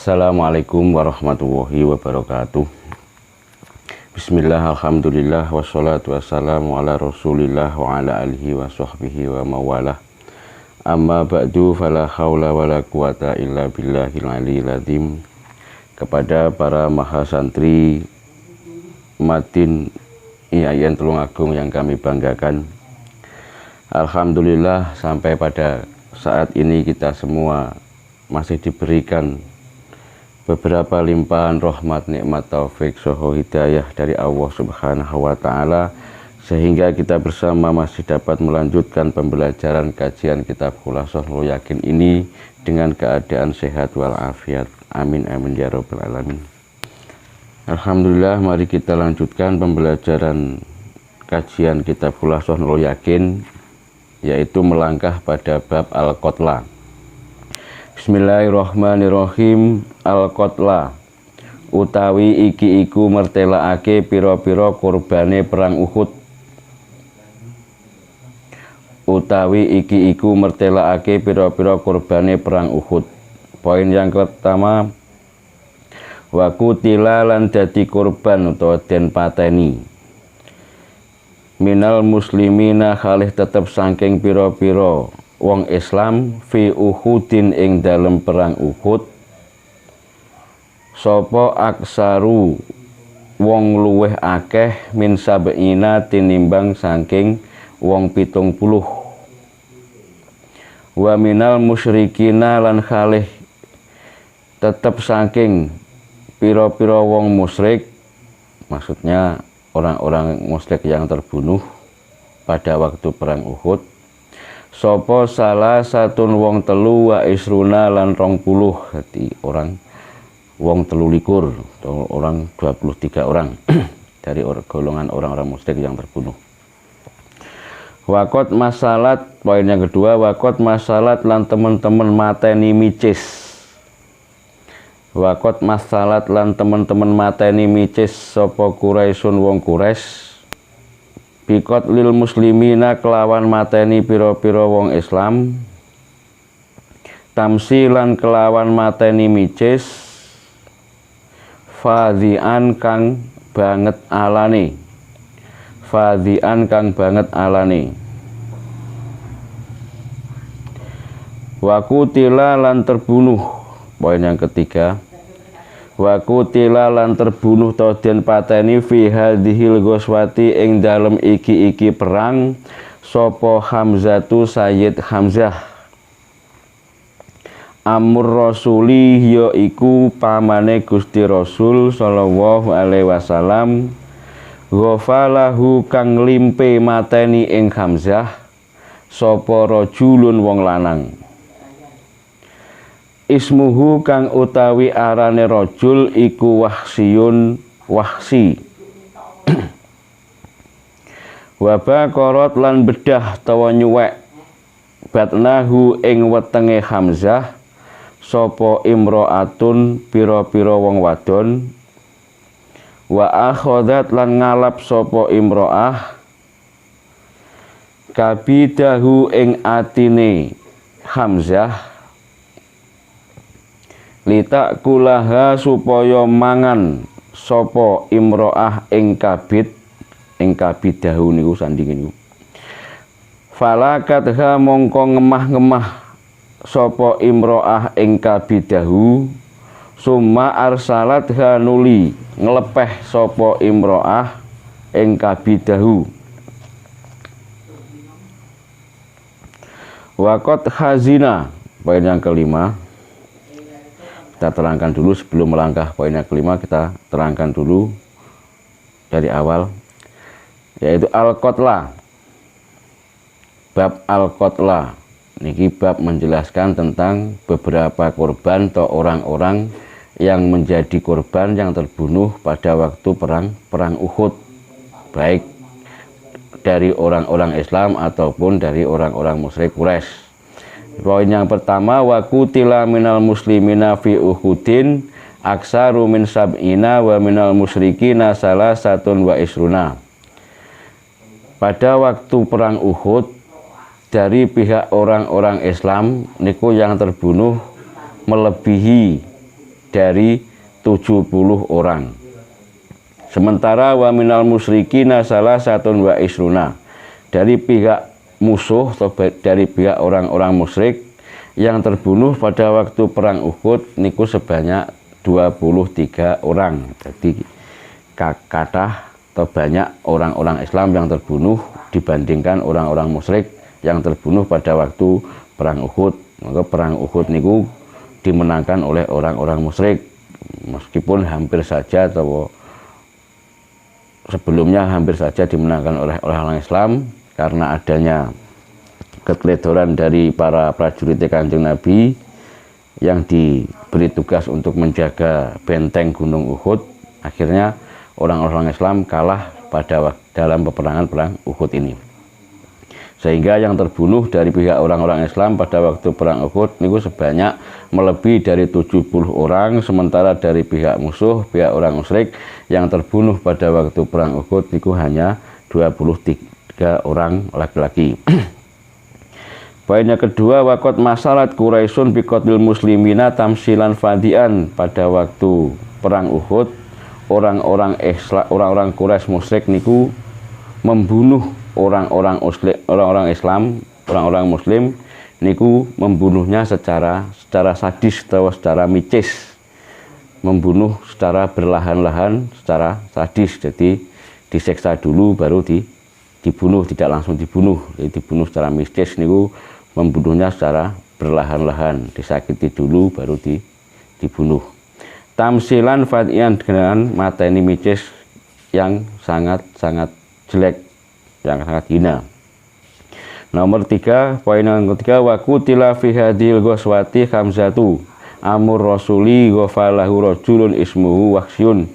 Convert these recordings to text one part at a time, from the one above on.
Assalamualaikum warahmatullahi wabarakatuh. Bismillah, alhamdulillah, wassalatu wassalamu ala rasulillah wa ala alihi wa sahbihi wa mawalah. Amma ba'du, fala hawla wa la quwata illa billahil aliyil azim. Kepada para mahasantri Madin IAIN Tulungagung yang kami banggakan, alhamdulillah sampai pada saat ini kita semua masih diberikan beberapa limpahan rahmat, nikmat, taufik, soho, hidayah dari Allah Subhanahu wa Ta'ala, sehingga kita bersama masih dapat melanjutkan pembelajaran kajian kitab Khulasatul Nurul Yakin ini dengan keadaan sehat walafiat. Amin amin ya rabbal alamin. Alhamdulillah, mari kita lanjutkan pembelajaran kajian kitab Khulasatul Nurul Yakin, yaitu melangkah pada bab al-qatla. Bismillahirrahmanirrahim. Al-qatla utawi iki iku mertelaake pira-pira kurbane perang Uhud. Utawi iki iku mertelaake pira-pira kurbane perang Uhud. Poin yang pertama, wa qutila lan dadi korban utawa den pateni minal muslimina khalih tetep saking pira-pira wong Islam fi Uhudin ing dalem perang Uhud. Sopo aksaru wong luweh akeh min sab'ina tinimbang saking wong 70. Wa minal musyrikina lan khalih tetep saking pira-pira wong musyrik, maksudnya orang-orang musyrik yang terbunuh pada waktu perang Uhud. Sopo salah satun wong telu wa isruna lan 20, jadi orang wong 23 atau orang 23 orang dari golongan orang-orang musyrik yang terbunuh. Wakot masalat, poin yang kedua, wakot masalat lan teman-teman mateni micis. Wakot masalat lan teman-teman mateni micis sapa Quraisyun wong Quraisy bikot lil muslimina kelawan mateni pira-pira wong Islam, tamsilan kelawan mateni micis, fadhian kang banget alane, fadhian kang banget alane. Wa qutila lan terbunuh, poin yang ketiga, wa qutila lan terbunuh ta den pateni fi hadhil ghazwati ing dalem iki perang sapa Hamzatu Sayyid Hamzah Amur Rasuli, ya iku pamane Gusti Rasul sallallahu alaihi wasallam, ghafalahu kang limpe mateni ing Hamzah sapa rajulun wong lanang. Ismuhu kang utawi arane rajul iku Wahsiyun, Wahsi. Wa baqarat lan bedah tawa nyuwek batnahu ing wetenge Hamzah sopo imro'atun pira-pira wong wadon. Wa akhodat lan ngalap sopo imro'ah kabidahu ing atine Hamzah litak kulaha supaya mangan sopo imro'ah ing kabidahu niku sandingin niku. Falakatha mongko ngemah-ngemah sopo imro'ah ing kabidahu, summa arsalat hanuli ngelepeh sopo imro'ah ing kabidahu. Wakot hazina, poin yang kelima, kita terangkan dulu sebelum melangkah poin yang kelima, kita terangkan dulu dari awal, yaitu al-qatla. Bab al-qatla niki bab menjelaskan tentang beberapa korban atau orang-orang yang menjadi korban yang terbunuh pada waktu perang Uhud, baik dari orang-orang Islam ataupun dari orang-orang musyrik Quraisy. Poin yang pertama, wa qutila minal muslimina fi Uhudin aksaru min sab'ina wa minal musyrikina salasatun wa isruna. Pada waktu perang Uhud, dari pihak orang-orang Islam niku yang terbunuh melebihi dari 70 orang. Sementara wa minal musyrikina salah satun wa isruna, dari pihak musuh atau dari pihak orang-orang musyrik yang terbunuh pada waktu perang Uhud niku sebanyak 23 orang. Jadi kathah atau banyak orang-orang Islam yang terbunuh dibandingkan orang-orang musyrik yang terbunuh pada waktu perang Uhud. Maka perang Uhud niku dimenangkan oleh orang-orang musyrik, meskipun hampir saja atau sebelumnya hampir saja dimenangkan oleh orang Islam karena adanya keteledoran dari para prajurit Kanjeng Nabi yang diberi tugas untuk menjaga benteng Gunung Uhud. Akhirnya orang-orang Islam kalah dalam peperangan perang Uhud ini. Sehingga yang terbunuh dari pihak orang-orang Islam pada waktu perang Uhud niku sebanyak melebihi dari 70 orang, sementara dari pihak musuh, pihak orang musyrik yang terbunuh pada waktu perang Uhud niku hanya 23 orang laki-laki. Poin yang kedua, waqat masalat Quraisyun biqatlil muslimina tamsilan fadian, pada waktu perang Uhud orang-orang Quraisy musyrik niku membunuh orang-orang Islam, orang-orang Muslim niku membunuhnya secara sadis atau secara micis, membunuh secara berlahan-lahan, secara sadis. Jadi diseksa dulu baru dibunuh, tidak langsung dibunuh. Jadi dibunuh secara mistis niku membunuhnya secara berlahan-lahan, disakiti dulu baru dibunuh. Tamsilan fadian, dengan mateni micis yang sangat-sangat jelek, yang sangat hina. Nomor 3, poin yang ketiga, waqutila fi hadhil ghazwati khamsatu amur rasuli ghafalahu rajulun ismuhu Waqsyun.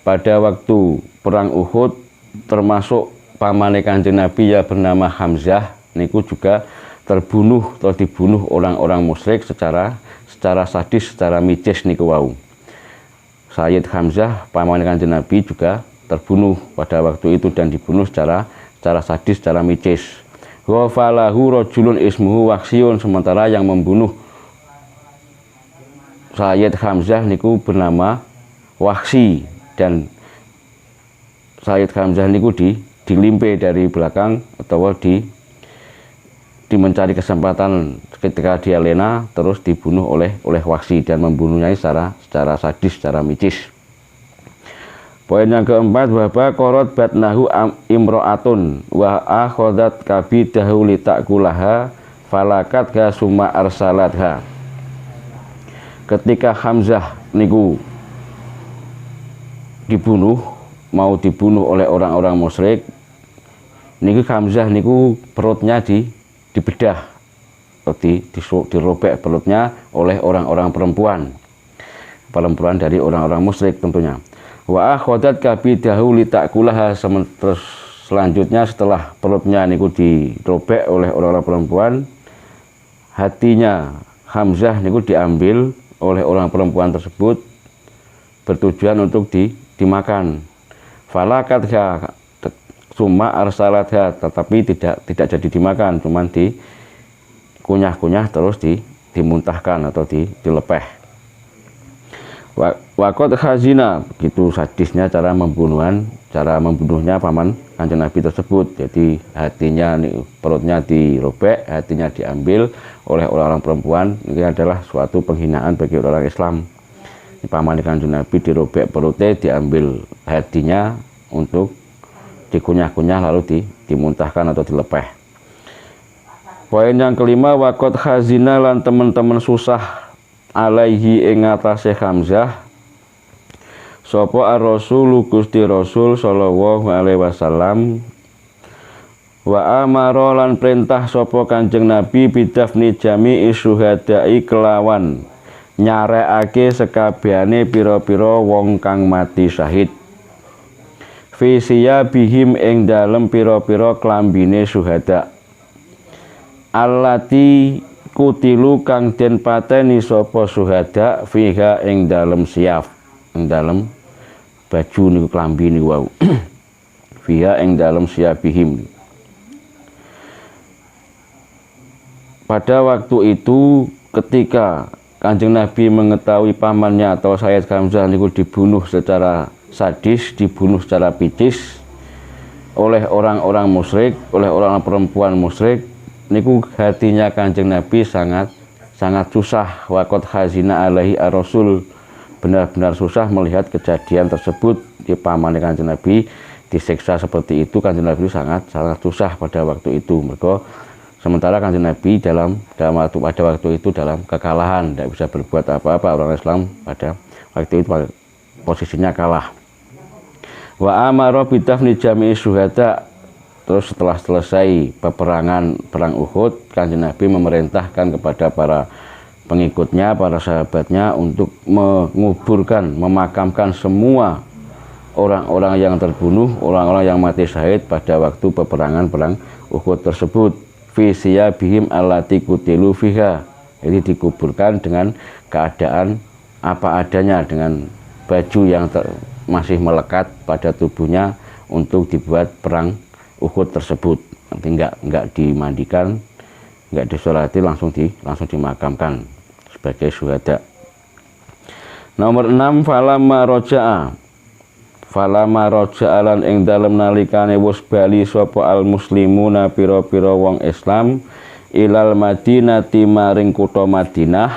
Pada waktu perang Uhud termasuk pamane Kanjeng Nabi ya bernama Hamzah niku juga terbunuh atau dibunuh orang-orang musyrik secara sadis, secara micis niku wau. Sayyid Hamzah pamane Kanjeng Nabi juga terbunuh pada waktu itu dan dibunuh secara sadis, secara micis. Ghafalahu rajulun ismuhu Waqsyun, sementara yang membunuh Sayyid Hamzah niku bernama Waqsy, dan Sayyid Hamzah niku dilimpe dari belakang atau mencari kesempatan ketika dia lena terus dibunuh oleh Waqsy dan membunuhnya secara sadis, secara micis. Poin yang keempat, waba korot batnahu imro'atun wa akhodat kabidahu litakulaha falakat ga summa arsalatha. Ketika Hamzah niku mau dibunuh oleh orang-orang musyrik niku, Hamzah niku perutnya dibedah atau dirobek perutnya oleh orang-orang perempuan dari orang-orang musyrik tentunya. Wa akhodat kabidahu litakulaha, terus selanjutnya setelah perutnya niku dirobek oleh orang-orang perempuan, hatinya Hamzah niku diambil oleh orang perempuan tersebut bertujuan untuk dimakan. Falakat summa arsalatha, tetapi tidak jadi dimakan, cuman dikunyah-kunyah terus dimuntahkan atau dilepeh. Waqat khazina, begitu sadisnya cara membunuhnya paman Kanjeng Nabi tersebut. Jadi perutnya dirobek, hatinya diambil oleh orang-orang perempuan. Ini adalah suatu penghinaan bagi orang Islam. Paman Kanjeng Nabi dirobek perutnya, diambil hatinya untuk dikunyah-kunyah lalu dimuntahkan atau dilepeh. Poin yang kelima, waqat khazina lan teman-teman susah alaihi ing atase Hamzah sapa ar-rasul Gusti Rasul sallallahu alaihi wasallam wa amara lan perintah sapa Kanjeng Nabi bidafni jami'i syuhada'i kelawan nyarekake sekabehane pira-pira wong kang mati syahid fi siyabihim ing dalem pira-pira klambine syuhada allati kutilu kang den pateni sapa syuhada fiha ing dalem siyaf, ing dalem baju niku klambi niku wau. Fiha ing dalem siyabihim. Pada waktu itu ketika Kanjeng Nabi mengetahui pamannya atau Sayyid Hamzah niku dibunuh secara sadis, dibunuh secara picis oleh orang-orang musyrik, oleh orang perempuan musyrik, niku hatinya Kanjeng Nabi sangat susah. Waqad hazina alaihi ar-rasul, benar-benar susah melihat kejadian tersebut. Di pamannya Kanjeng Nabi disiksa seperti itu, Kanjeng Nabi sangat susah pada waktu itu. Mergo sementara Kanjeng Nabi pada waktu itu dalam kekalahan, tidak bisa berbuat apa-apa. Orang Islam pada waktu itu posisinya kalah. Wa amara bidafni jami'i syuhada. Terus setelah selesai perang Uhud, Kanjeng Nabi memerintahkan kepada para pengikutnya, para sahabatnya untuk menguburkan, memakamkan semua orang-orang yang terbunuh, orang-orang yang mati syahid pada waktu peperangan perang Uhud tersebut. Fi siyabihim allati qutilu fiha. Jadi dikuburkan dengan keadaan apa adanya, dengan baju yang masih melekat pada tubuhnya untuk dibuat perang Uhud tersebut. Nanti enggak dimandikan, enggak disolati, langsung dimakamkan sebagai syuhada. Nomor 6, falamma roja'a lan ing dalem nalikane wis bali sapa al muslimuna pira-pira wong Islam ilal Madinati maring kutha Madinah,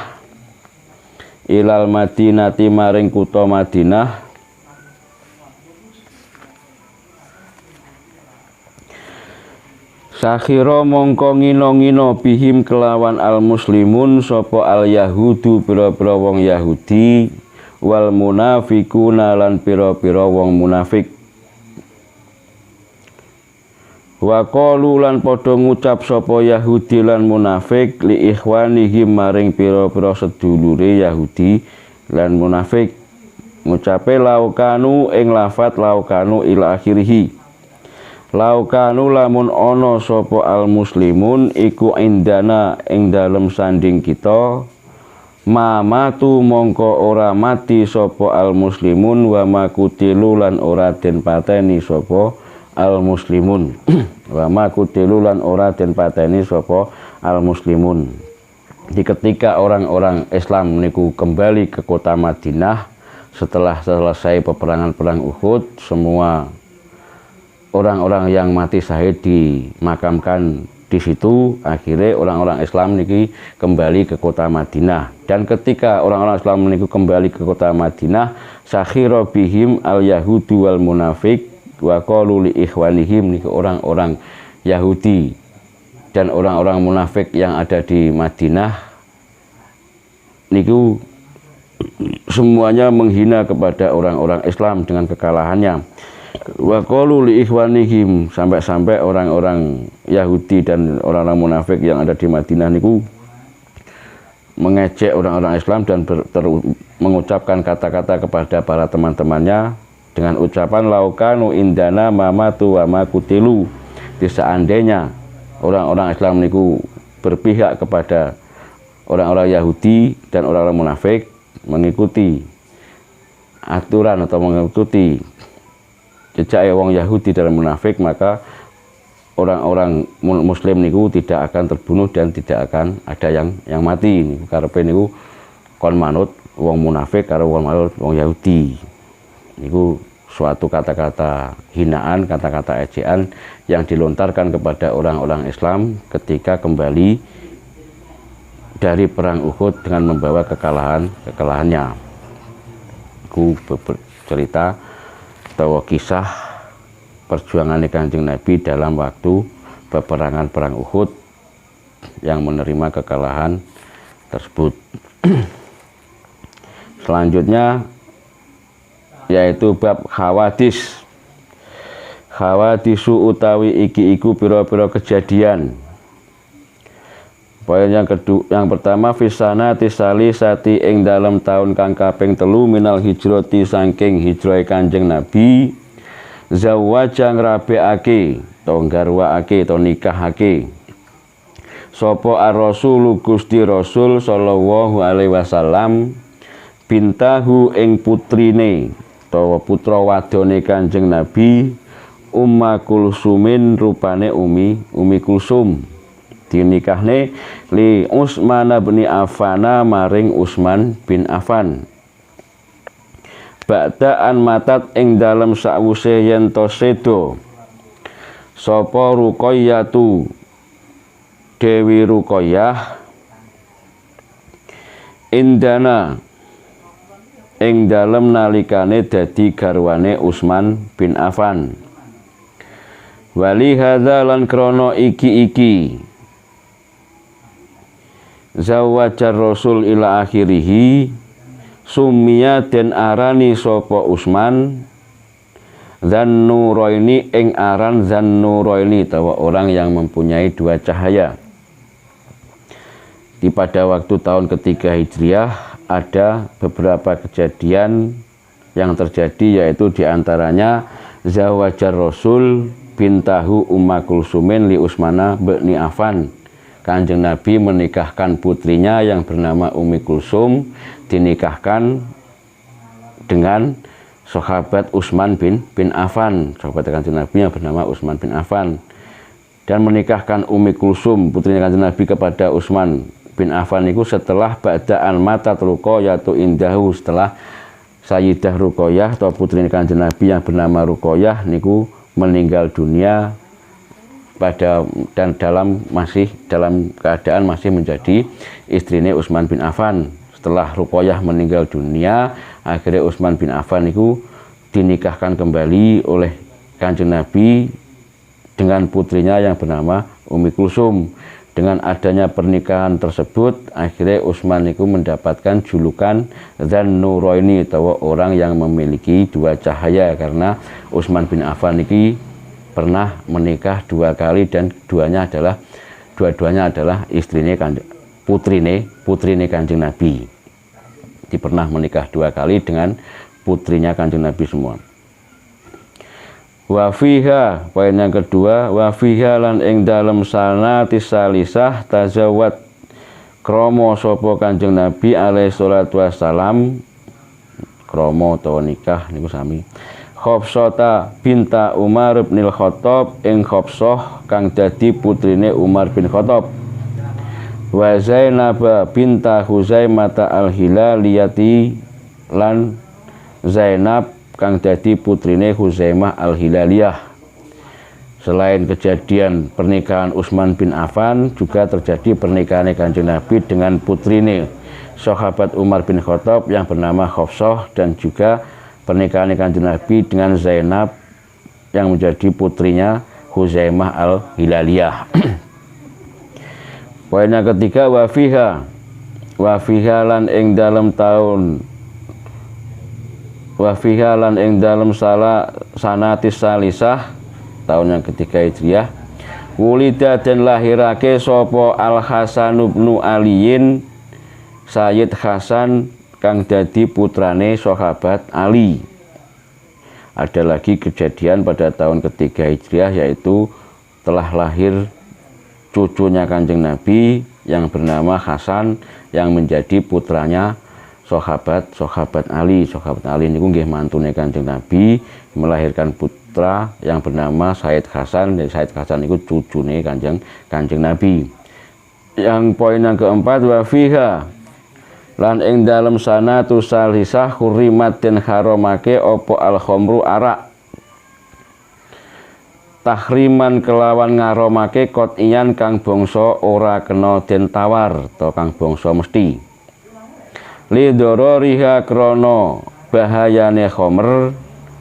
sakhira mongko ngino-ngino bihim kelawan al muslimun sapa al yahudu pira-pira wong Yahudi, wal munafiquna lan pira-pira wong munafik. Wa qalu lan padha ngucap sapa Yahudi lan munafik li ikhwanihim maring pira-pira sedulure Yahudi lan munafik, ngucape laukanu ing lafat laukanu ila akhirih. Laukanu lamun ana sapa al muslimun iku indana ing dalem sanding kita, mamatu mongko ora mati sapa al muslimun, wa makutilu lan ora den pateni sapa al muslimun. Wa makutilu lan ora den pateni sapa al muslimun. Di ketika orang-orang Islam niku kembali ke kota Madinah setelah selesai peperangan perang Uhud, semua orang-orang yang mati syahid dimakamkan di situ. Akhirnya orang-orang Islam niki kembali ke kota Madinah, dan ketika orang-orang Islam niku kembali ke kota Madinah, sakhira bihim al yahudu wal munafik wa qalu li ikhwanihim, niku orang-orang Yahudi dan orang-orang munafik yang ada di Madinah niku semuanya menghina kepada orang-orang Islam dengan kekalahannya. Wa qalu li ikhwanihim, sampai-sampai orang-orang Yahudi dan orang-orang munafik yang ada di Madinah niku mengejek orang-orang Islam dan mengucapkan kata-kata kepada para teman-temannya dengan ucapan laukanu indana mamatu wa makutilu. Seandainya orang-orang Islam niku berpihak kepada orang-orang Yahudi dan orang-orang munafik, mengikuti aturan atau mengikuti jejak wong Yahudi dan munafik, maka orang-orang muslim niku tidak akan terbunuh dan tidak akan ada yang mati. Niku karepe niku kon manut wong munafik karo wong manut wong Yahudi. Niku suatu kata-kata hinaan, kata-kata ejekan yang dilontarkan kepada orang-orang Islam ketika kembali dari perang Uhud dengan membawa kekalahannya. Ku cerita atau kisah perjuangan Kanjeng Nabi dalam waktu peperangan perang Uhud yang menerima kekalahan tersebut. Selanjutnya yaitu bab khawadis. Khawadisu utawi iki iku pira-pira kejadian. Poin yang pertama, fisana tisali sati ing dalam tahun kang kaping 3 minal hijrati saking hijrah Kanjeng Nabi, zawaja ngrabeake to garwaake to nikahake sapa ar-rasul Gusti Rasul sallallahu alaihi wasallam bintahu ing putrine utawa putra wadone Kanjeng Nabi, Umma Kulsumin rupane Umi Kulsum, dinikahne li Utsman bin Affan maring Utsman bin Affan ba'daan matat ing dalem sawuse yen to sedo sapa Ruqayyatu Dewi Ruqayyah indana ing dalem nalikane dadi garwane Utsman bin Affan wali hadza lan krana iki zawajar Rasul ila akhirih sumia den arani sapa Utsman Dzannuraini ing aran Dzannuraini tawa orang yang mempunyai dua cahaya. Di pada waktu tahun ketiga Hijriah ada beberapa kejadian yang terjadi, yaitu diantaranya zawajar Rasul bintahu Umma Kulsumin li Utsmana bin Affan. Kanjeng Nabi menikahkan putrinya yang bernama Ummi Kulsum, dinikahkan dengan sahabat Utsman bin Affan, sahabat Kanjeng Nabi yang bernama Utsman bin Affan, dan menikahkan Ummi Kulsum putrinya Kanjeng Nabi kepada Utsman bin Affan itu setelah ba'daan matat Ruqayyah indahu, setelah Sayyidah Ruqayyah atau putri Kanjeng Nabi yang bernama Ruqayyah niku meninggal dunia dan masih dalam keadaan masih menjadi istrinya Utsman bin Affan. Setelah Ruqayyah meninggal dunia, akhirnya Utsman bin Affan itu dinikahkan kembali oleh Kanjeng Nabi dengan putrinya yang bernama Ummi Kulsum. Dengan adanya pernikahan tersebut, akhirnya Utsman itu mendapatkan julukan Dzannuraini atau orang yang memiliki dua cahaya, karena Utsman bin Affan ini pernah menikah dua kali dan dua-duanya adalah istrinya putrine Kanjeng Nabi. Dia pernah menikah dua kali dengan putrinya Kanjeng Nabi semua. Wa fiha, poin yang kedua, wa fiha lan ing dalem sanati salisah tazawwad krama sapa Kanjeng Nabi alaihi salatu wassalam, krama utawa nikah niku sami Hafsata binta Umar bin Khattab ing Hafsah kang dadi putrine Umar bin Khattab, wa Zainab binta Huzaimah al-Hilaliyati lan Zainab kang dadi putrine Huzaimah al-Hilaliyah. Selain kejadian pernikahan Utsman bin Affan, juga terjadi pernikahan Kanjeng Nabi dengan putrine sahabat Umar bin Khattab yang bernama Hafsah, dan juga pernikahan Kanjeng Nabi dengan Zainab yang menjadi putrinya Huzaimah al-Hilaliyah. Poin yang ketiga, wa fiha lan ing dalem taun wa fiha lan ing dalem sanatis salisah tahun yang ketiga Hijriah wulida dan lahirake sapa Al-Hasan bin Aliyin Sayyid Hasan kang dadi putrane sahabat Ali. Ada lagi kejadian pada tahun ketiga Hijriah, yaitu telah lahir cucunya Kanjeng Nabi yang bernama Hasan yang menjadi putranya sahabat Ali. Sahabat Ali niku nggih mantune Kanjeng Nabi, melahirkan putra yang bernama Sayyid Hasan. Dan Sayyid Hasan itu cucune Kanjeng Nabi. Yang poin yang keempat, wa fiha lan ing dalem sanatu salisah hurimat den haramake opo al-khamru arak, tahriman kelawan ngaramake qot'iyan kang bangsa ora kena den tawar atau kang bangsa mesti, li dororiha krana bahayane khamr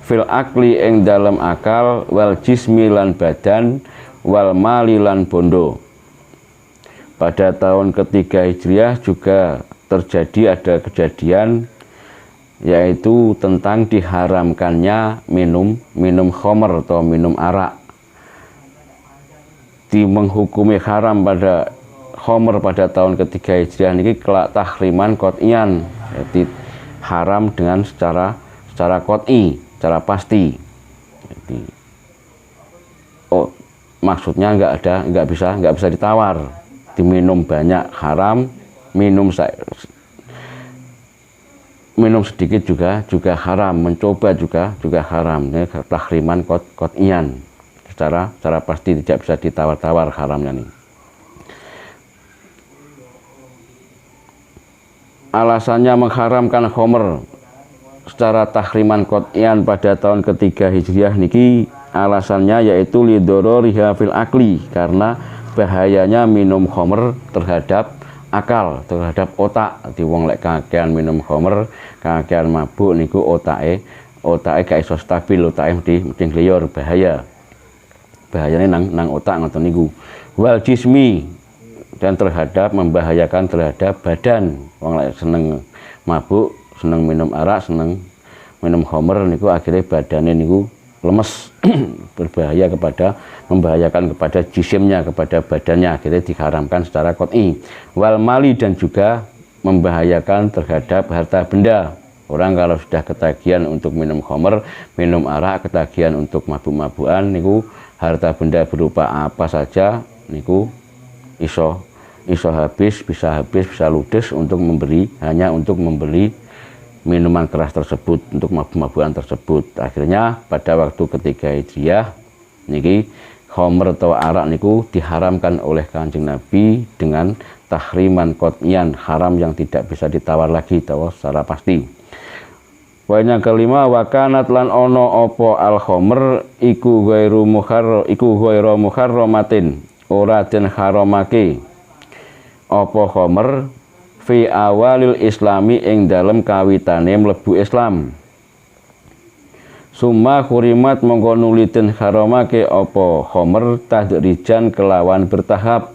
fil akli ing dalem akal wal jismi lan badan wal mali lan bondo. Pada tahun ketiga Hijriah juga terjadi ada kejadian, yaitu tentang diharamkannya minum khamr atau minum arak. Di menghukumi haram pada khamr pada tahun ketiga Hijriah ini kelak tahriman qot'iyan, jadi haram dengan secara qot'i, secara pasti. Jadi, maksudnya nggak bisa ditawar. Diminum banyak haram, minum sedikit juga haram, mencoba juga haram. Ini tahriman qot'iyan, secara pasti tidak bisa ditawar-tawar haramnya nih. alasannya mengharamkan khomer secara tahriman qot'ian pada tahun ketiga Hijriah niki alasannya yaitu lidororiha fil akli, karena bahayanya minum khomer terhadap akal, terhadap otak. Di wong lek kakean minum khomer, kakean mabuk niku otake gak iso stabil, otake mesti ngliyor, bahayane nang otak ngoten niku. Wal jismi, dan terhadap membahayakan terhadap badan. Wong lek seneng mabuk, seneng minum arak, seneng minum khomer niku akhirnya badannya niku lemes, berbahaya membahayakan kepada jisimnya, kepada badannya, akhirnya diharamkan secara qot'i. Wal mali, dan juga membahayakan terhadap harta benda. Orang kalau sudah ketagihan untuk minum khomer, minum arak, ketagihan untuk mabuk-mabukan niku harta benda berupa apa saja niku iso habis, bisa ludes untuk hanya untuk membeli minuman keras tersebut, untuk mabuk-mabukan tersebut. Akhirnya pada waktu ketiga Hijriah niki khomer atau arak niku diharamkan oleh Kanjeng Nabi dengan tahriman qot'ian, haram yang tidak bisa ditawar lagi secara pasti. Poin yang kelima, wakanat lan ono opo al khomer iku ghairu muharramatin, ora den haramake opo khomer fi awalil islami ing dalem kawitane mlebu Islam. Summa khurimat mongko nuli den haramake apa khomer tadrijan kelawan bertahap.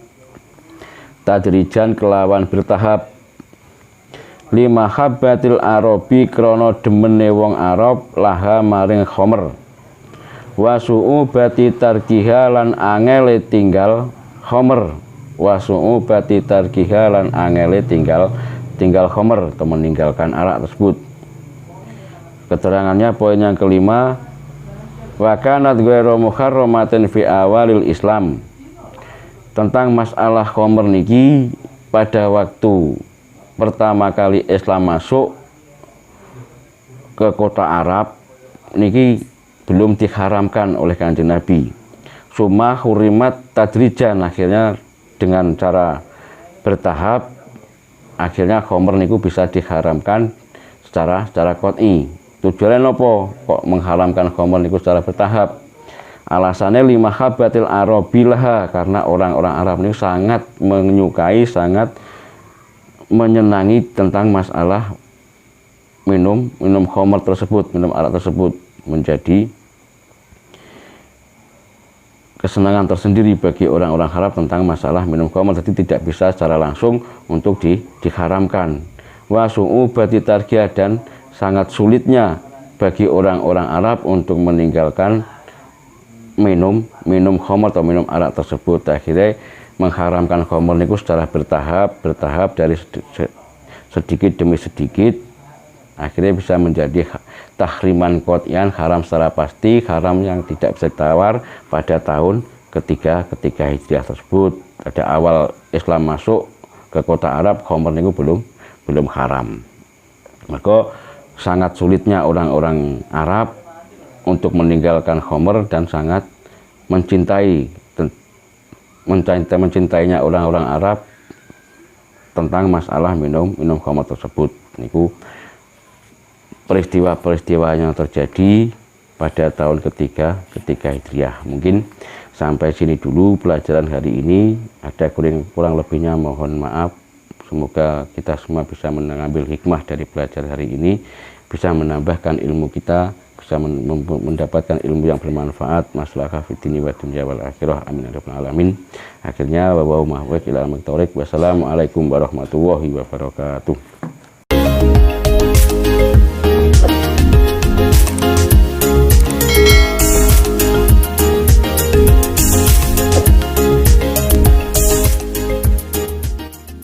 Lima habbatil arabi krono demene wong Arab laha maring khomer. Wa su'ubati tarkiha lan angele tinggal khomer. Wasu'ubati tarkiha lan angele tinggal khomer atau meninggalkan arak tersebut. Keterangannya poin yang kelima, wa kanat ghairu muharramatin fi awalil Islam. Tentang masalah khomer niki pada waktu pertama kali Islam masuk ke kota Arab niki belum diharamkan oleh Kanjeng Nabi. Summa hurimat tadrijan, akhirnya dengan cara bertahap akhirnya khomer niku bisa diharamkan secara qot'i. Tujuannya nopo kok mengharamkan khomer niku secara bertahap? Alasannya lima habbatil arabilah, karena orang-orang Arab ini sangat menyukai, sangat menyenangi tentang masalah minum khomer tersebut, minum arak tersebut, menjadi kesenangan tersendiri bagi orang-orang Arab tentang masalah minum khomer. Jadi tidak bisa secara langsung untuk diharamkan. Wa su'ubati tarkiyah, dan sangat sulitnya bagi orang-orang Arab untuk meninggalkan minum khomer atau minum arak tersebut. Akhirnya mengharamkan khomer niku secara bertahap dari sedikit demi sedikit, akhirnya bisa menjadi tahriman qot'ian, haram secara pasti, haram yang tidak bisa ditawar pada tahun ketiga Hijriah tersebut. Pada awal Islam masuk ke kota Arab, khomer niku belum haram. Maka sangat sulitnya orang-orang Arab untuk meninggalkan khomer dan sangat mencintainya orang-orang Arab tentang masalah minum khomer tersebut. Niku peristiwa-peristiwa yang terjadi pada tahun ketiga Hijriah. Mungkin sampai sini dulu pelajaran hari ini. Ada kurang lebihnya mohon maaf. Semoga kita semua bisa mengambil hikmah dari pelajaran hari ini, bisa menambahkan ilmu kita, bisa mendapatkan ilmu yang bermanfaat, maslahah fid dini wa dunya wal akhirah. Amin ya rabbal alamin. Akhirnya wassalamualaikum warahmatullahi wabarakatuh.